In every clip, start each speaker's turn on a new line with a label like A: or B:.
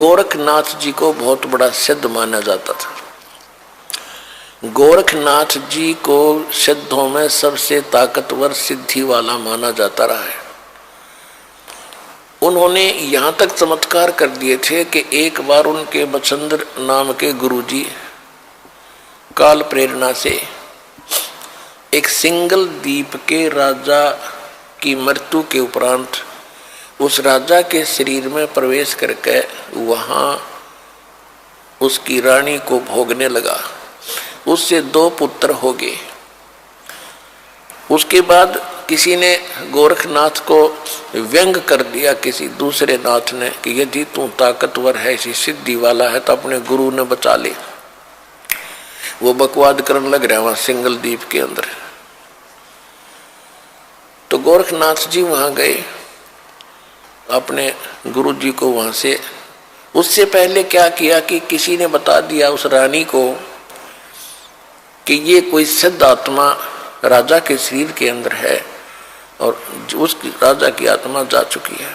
A: गोरखनाथ जी को बहुत बड़ा सिद्ध माना जाता था। गोरखनाथ जी को सिद्धों में सबसे ताकतवर सिद्धि वाला माना जाता रहा है। उन्होंने यहाँ तक चमत्कार कर दिए थे कि एक बार उनके मच्छंद्र नाम के गुरुजी काल प्रेरणा से एक सिंगल द्वीप के राजा की मृत्यु के उपरांत उस राजा के शरीर में प्रवेश करके वहाँ उसकी रानी को भोगने लगा। उससे 2 पुत्र हो गए। उसके बाद किसी ने गोरखनाथ को व्यंग कर दिया, किसी दूसरे नाथ ने, कि यदि तू ताकतवर है, ऐसी सिद्धि वाला है तो अपने गुरु ने बचा ले। वो बकवाद करने लग रहा वहां सिंगल द्वीप के अंदर। तो गोरखनाथ जी वहां गए, अपने गुरु जी को वहां से, उससे पहले क्या किया कि किसी ने बता दिया उस रानी को कि ये कोई सिद्ध आत्मा राजा के शरीर के अंदर है और उस राजा की आत्मा जा चुकी है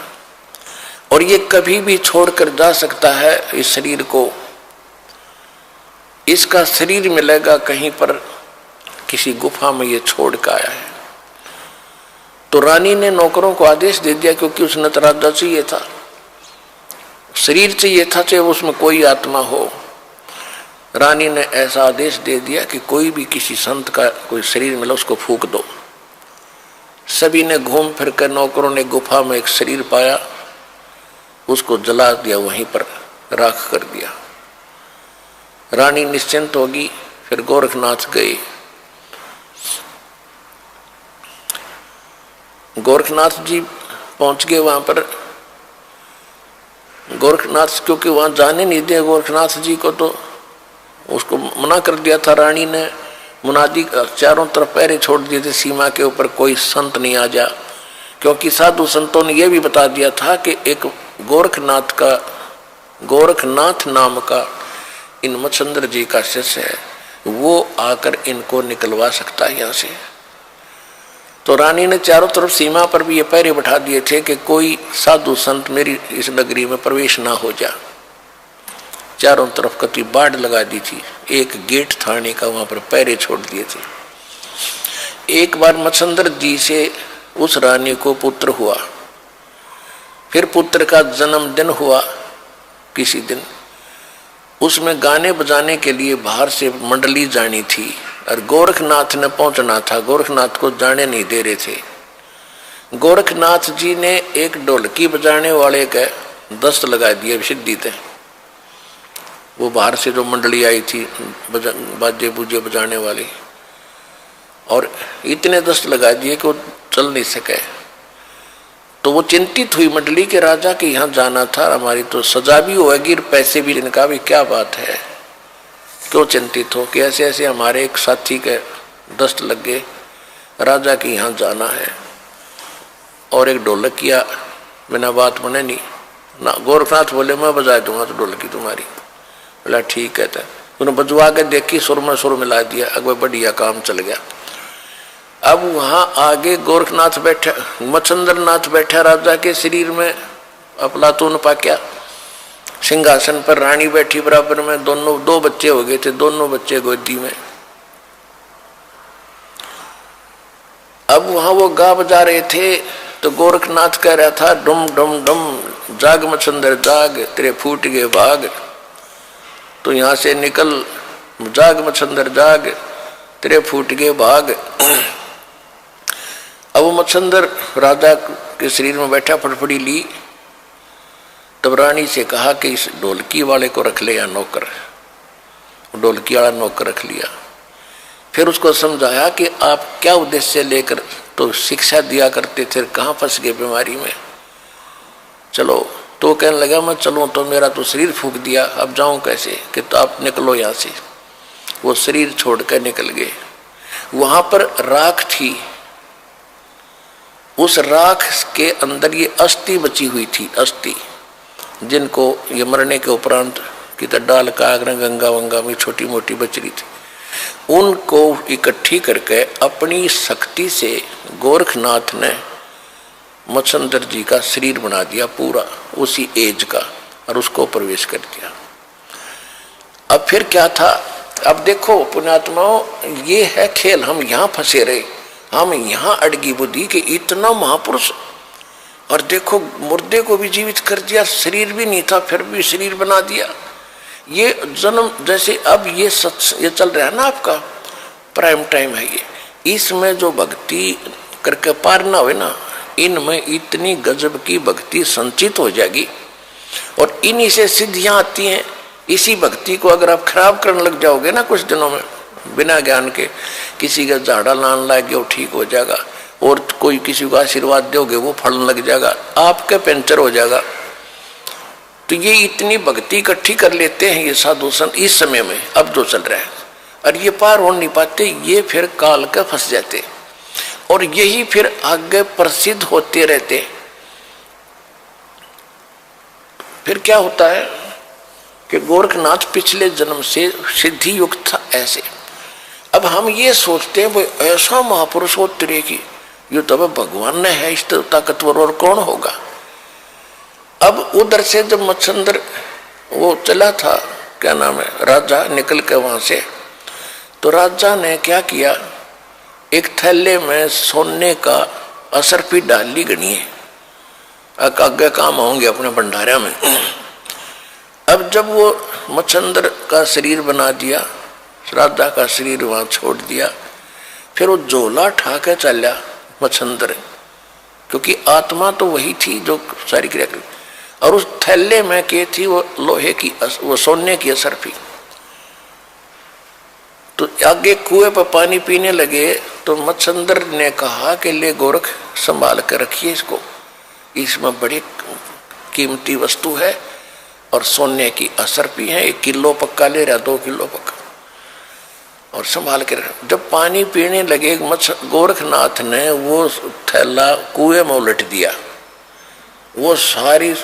A: और ये कभी भी छोड़कर जा सकता है इस शरीर को। इसका शरीर मिलेगा कहीं पर किसी गुफा में, ये छोड़ कर आया है। तो रानी ने नौकरों को आदेश दे दिया, क्योंकि उसने तो राजा चाहिए था, शरीर चाहिए था, चाहे उसमें कोई आत्मा हो। रानी ने ऐसा आदेश दे दिया कि कोई भी किसी संत का कोई शरीर मिला उसको फूंक दो। सभी ने घूम फिर कर, नौकरों ने गुफा में एक शरीर पाया, उसको जला दिया, वहीं पर राख कर दिया। रानी निश्चिंत होगी। फिर गोरखनाथ गए। गोरखनाथ जी पहुंच गए वहां पर। गोरखनाथ क्योंकि वहां जाने नहीं दिया गोरखनाथ जी को, तो उसको मना कर दिया था रानी ने। मुनादी चारों तरफ पहरे छोड़ दिए थे सीमा के ऊपर, कोई संत नहीं आ जा, क्योंकि साधु संतों ने यह भी बता दिया था कि एक गोरखनाथ नाम का इन मच्छंद्र जी का शिष्य है, वो आकर इनको निकलवा सकता है यहाँ से। तो रानी ने चारों तरफ सीमा पर भी ये पहरे बैठा दिए थे कि कोई साधु संत मेरी इस नगरी में प्रवेश ना हो जा। चारों तरफ कति बाढ़ लगा दी थी, एक गेट थाने का वहां पर पहरे छोड़ दिए थे। एक बार मच्छंद्र जी से उस रानी को पुत्र हुआ। फिर पुत्र का जन्मदिन हुआ किसी दिन। उसमें गाने बजाने के लिए बाहर से मंडली जानी थी और गोरखनाथ ने पहुंचना था। गोरखनाथ को जाने नहीं दे रहे थे। गोरखनाथ जी ने एक ढोलकी बजाने वाले का दस्त लगा दिया सिद्धि थे। वो बाहर से जो मंडली आई थी बाजे बूजे बजाने वाली, और इतने दस्त लगा दिए कि वो चल नहीं सके। तो वो चिंतित हुई मंडली के राजा के यहाँ जाना था, हमारी तो सजा भी होगी और पैसे भी। इनका भी क्या बात है, क्यों चिंतित हो कि ऐसे ऐसे हमारे एक साथी के दस्त लग गए, राजा के यहाँ जाना है। और एक ढोलक किया, बिना बात बने नहीं ना। गोरखनाथ बोले मैं बजा दूंगा तो ढोलकी तुम्हारी। बोला ठीक है। तो उन्होंने बजवा के देखी, सुर में सुर मिला दिया, अगवे बढ़िया काम चल गया। अब वहां आगे गोरखनाथ बैठा, मच्छंद्रनाथ बैठा राजा के शरीर में, अफलातून पाक्या सिंहासन पर, रानी बैठी बराबर में, दोनों 2 बच्चे हो गए थे, दोनों बच्चे गोदी में। अब वहां वो गा बजा रहे थे तो गोरखनाथ कह रहा था डुम डुम डुम, जाग मच्छंद्र जाग, तेरे फूट गए भाग, तो यहां से निकल, जाग मच्छंद्र जाग, तेरे फूट गए भाग। अब मच्छंद्र राजा के शरीर में बैठा, फटफड़ी ली। तब रानी से कहा कि इस ढोलकी वाले को रख ले या नौकर। ढोलकी वाला नौकर रख लिया। फिर उसको समझाया कि आप क्या उद्देश्य लेकर तो शिक्षा दिया करते थे, कहाँ फंस गए बीमारी में, चलो। तो कहने लगा मैं चलूँ तो मेरा तो शरीर फूंक दिया, अब जाऊँ कैसे, कि तो आप निकलो यहाँ से। वो शरीर छोड़कर निकल गए। वहां पर राख थी, उस राख के अंदर ये अस्थि बची हुई थी, अस्थि जिनको ये मरने के उपरांत की डाल का गंगा वंगा में छोटी मोटी बच रही थी, उनको इकट्ठी करके अपनी शक्ति से गोरखनाथ ने मच्छंद्र जी का शरीर बना दिया पूरा उसी एज का। और उसको प्रवेश कर दिया। अब फिर क्या था, अब देखो पुण्यात्माओं, ये है खेल। हम यहाँ फंसे रहे, हम यहाँ अड़गी बुद्धि कि इतना महापुरुष, और देखो मुर्दे को भी जीवित कर दिया, शरीर भी नहीं था फिर भी शरीर बना दिया। ये जन्म जैसे अब ये चल रहा है ना, आपका प्राइम टाइम है ये, इसमें जो भक्ति करके पार ना हो ना, इनमें इतनी गजब की भक्ति संचित हो जाएगी और इन्हीं से सिद्धियां आती हैं। इसी भक्ति को अगर आप खराब करने लग जाओगे ना कुछ दिनों में, बिना ज्ञान के, किसी का झाड़ा लान लग गया वो ठीक हो जाएगा, और कोई किसी को आशीर्वाद दोगे वो फलने लग जाएगा, आपका पंचर हो जाएगा। तो ये इतनी भक्ति इकट्ठी कर लेते हैं ये साधु संत इस समय में, अब जो चल रहा है, और ये पार हो नहीं पाते, ये फिर काल का फंस जाते और यही फिर आगे प्रसिद्ध होते रहते। फिर क्या होता है कि गोरखनाथ पिछले जन्म से सिद्धि युक्त था ऐसे। अब हम ये सोचते हैं भाई ऐसा महापुरुष हो तेरे की, ये तो भगवान ने है, इस ताकतवर और कौन होगा। अब उधर से जब मच्छंदर वो चला था, क्या नाम है, राजा निकल के वहां से, तो राजा ने क्या किया, एक थैले में सोने का असरफी डाल ली गणिए, आगे काम होंगे अपने भंडारा में। अब जब वो मच्छंदर का शरीर बना दिया, राजा का शरीर वहां छोड़ दिया, फिर वो झोला ठा के चला मच्छंदर, क्योंकि आत्मा तो वही थी जो सारी क्रिया कर, और उस थैले में के थी वो लोहे की, वो सोने की असरफी। तो आगे कुएं पर पानी पीने लगे तो मच्छंदर ने कहा कि ले गोरख संभाल कर रखिए इसको, इसमें बड़ी कीमती वस्तु है और सोने की असरफी है, 1 किलो पक्का ले रहा, 2 किलो पक्का, और संभाल के रख। जब पानी पीने लगे गोरखनाथ ने वो थैला कुएं में उलट दिया, वो सारी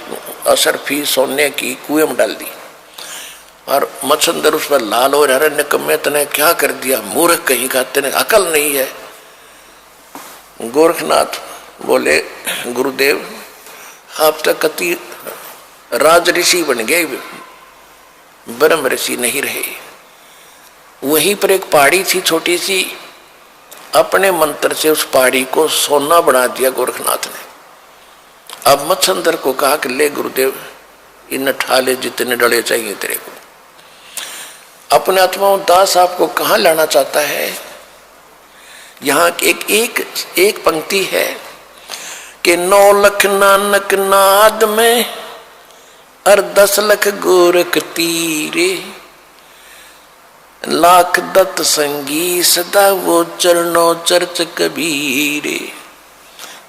A: असरफी सोने की कुएं में डाल दी, और मच्छंदर उस पर लाल हो रहा, निकम्मे तने क्या कर दिया, मूर्ख कहीं का, तेने अकल नहीं है। गोरखनाथ बोले गुरुदेव आप तो कति राज ऋषि बन गए, ब्रह्म ऋषि नहीं रहे। वहीं पर एक पहाड़ी थी छोटी सी, अपने मंत्र से उस पहाड़ी को सोना बना दिया गोरखनाथ ने। अब मच्छंदर को कहा कि ले गुरुदेव इन ठाले जितने डले चाहिए तेरे को। अपने आत्माओं दास आपको कहाँ लाना चाहता है, यहाँ एक पंक्ति है कि 9 लाख नानक नाद में और 10 लाख गोरख तीरे, लाख दत्त संगी सदा वो चरणों चर्च कबीरे।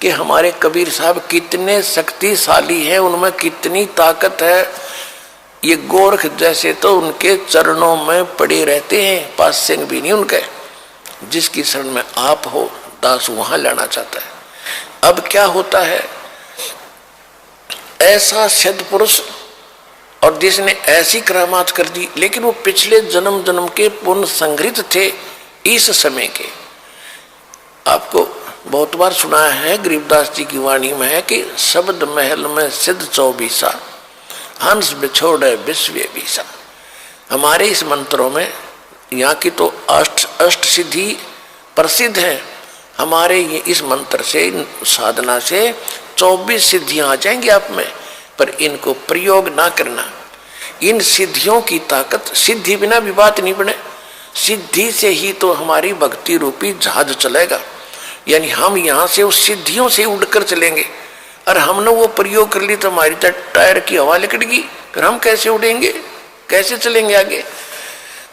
A: कि हमारे कबीर साहब कितने शक्तिशाली हैं, उनमें कितनी ताकत है। ये गोरख जैसे तो उनके चरणों में पड़े रहते हैं, पास सिंह भी नहीं उनके। जिसकी शरण में आप हो दास वहां लाना चाहता है। अब क्या होता है, ऐसा सिद्ध पुरुष और जिसने ऐसी करामात कर दी, लेकिन वो पिछले जन्म जन्म के पुण्य संग्रहित थे इस समय के। आपको बहुत बार सुना है, गरीबदास जी की वाणी में है कि शब्द महल में सिद्ध 24 हंस बिछोड़े विश्व बीसा। हमारे इस मंत्रों में यहाँ की तो अष्ट सिद्धि प्रसिद्ध है। हमारे ये इस मंत्र से, साधना से 24 सिद्धियां आ जाएंगी आप में, पर इनको प्रयोग ना करना। इन सिद्धियों की ताकत, सिद्धि बिना भी बात नहीं बने, सिद्धि से ही तो हमारी भक्ति रूपी जहाज चलेगा। यानी हम यहाँ से उस सिद्धियों से उड़कर चलेंगे, और हमने वो प्रयोग कर ली तो हमारी टायर की हवा निकल गई, फिर हम कैसे उड़ेंगे, कैसे चलेंगे आगे।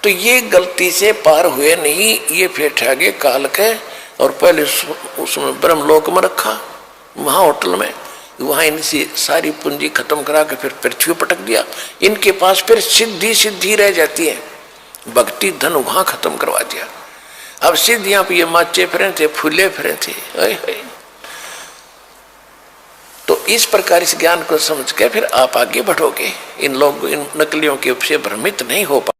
A: तो ये गलती से पार हुए नहीं, ये फेंट आगे काल के, और पहले उसमें ब्रह्मलोक में रखा, वहाँ होटल में, वहाँ इनसे सारी पूंजी खत्म करा के फिर पृथ्वी पटक दिया। इनके पास फिर सिद्धि रह जाती है, भक्ति धन वहाँ खत्म करवा दिया। अब सिद्धियां पे ये माचे फिरे थे, फूले फिरे थे। तो इस प्रकार इस ज्ञान को समझ के फिर आप आगे बढ़ोगे। इन नकलियों के से भ्रमित नहीं हो पा